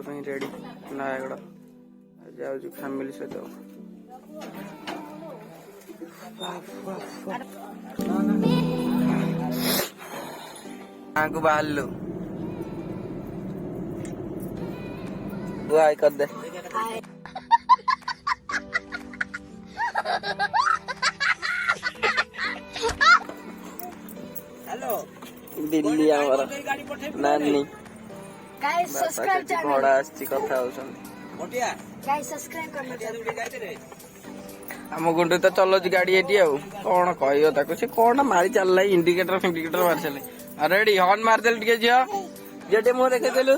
ready Nayagarh जाऊँ family सहित को बाहर लो कर दे हेलो दिल्ली आमर नानी गाइस सब्सक्राइब घोड़ा आछि कथा होसन गाइस सब्सक्राइब करना आम गुंडे तो चलो गाड़ी एटी आ कौन कह से कौन मारी चलना इंडिकेटर फिंडिकेटर मारी चल रेडी हॉर्न मारदेल टे झील जे मुह देखेलु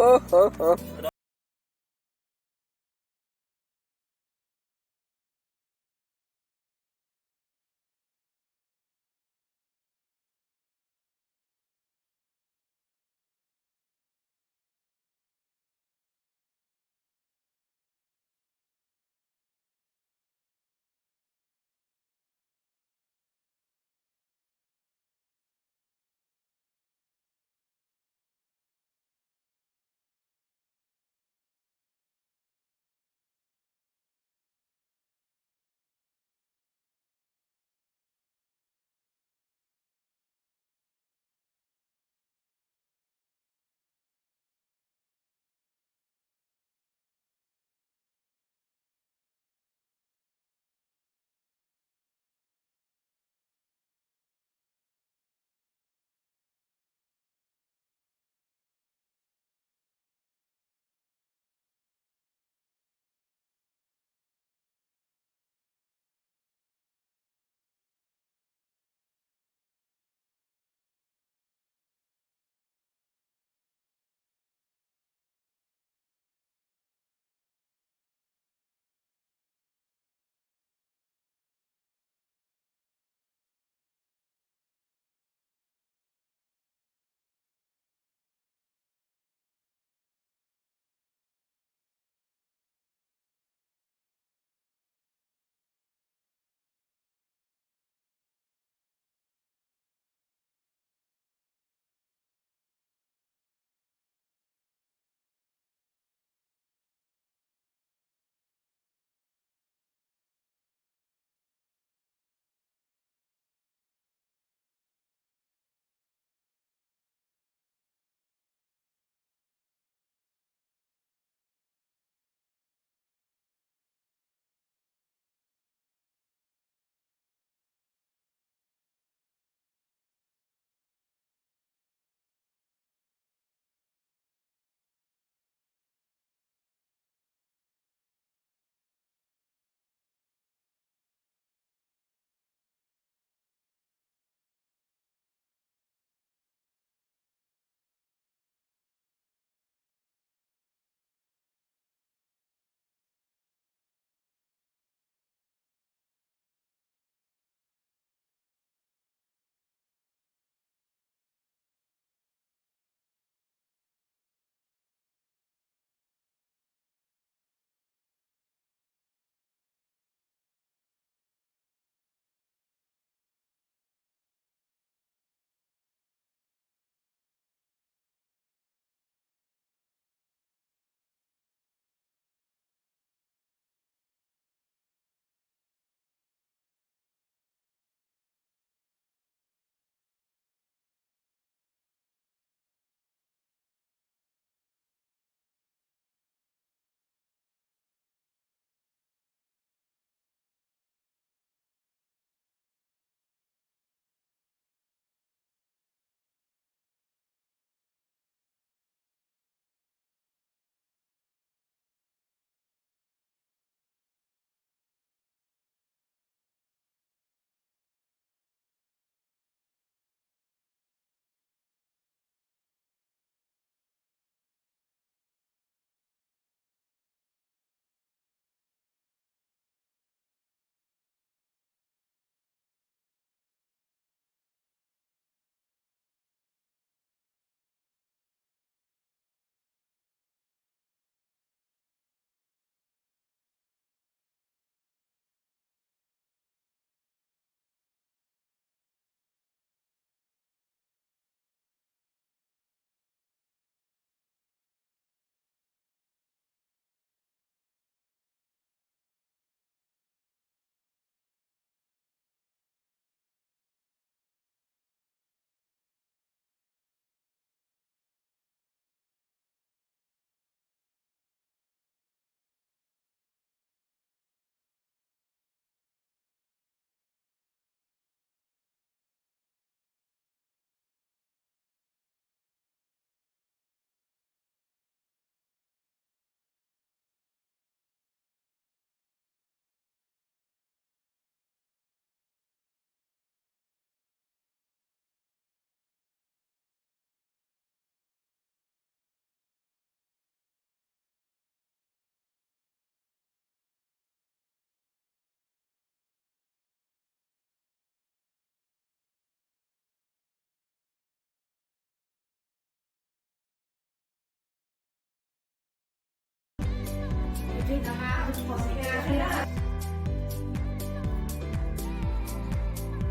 ओहो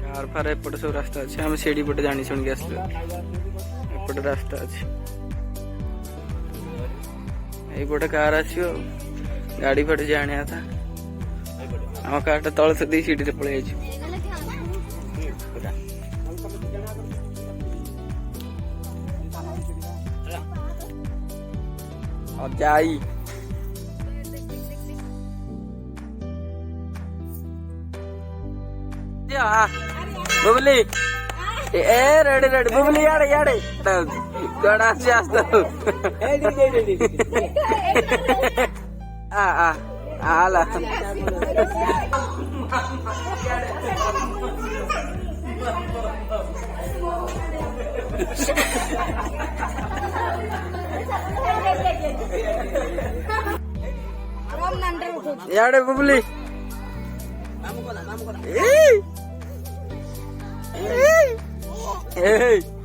कार फार एपटे सब रास्ता अच्छे आम सीढ़ी पटे जानी शुणी आसल एपटे रास्ता अच्छे ये कार आसो गाड़ी फटे जाने था आम कार तल से सीढ़ी रे पड़े अब जाई बुबली ए रेडी रेडी बुबली याडे याडे गड़ा से आस्ता आ आला याडे बुबली ए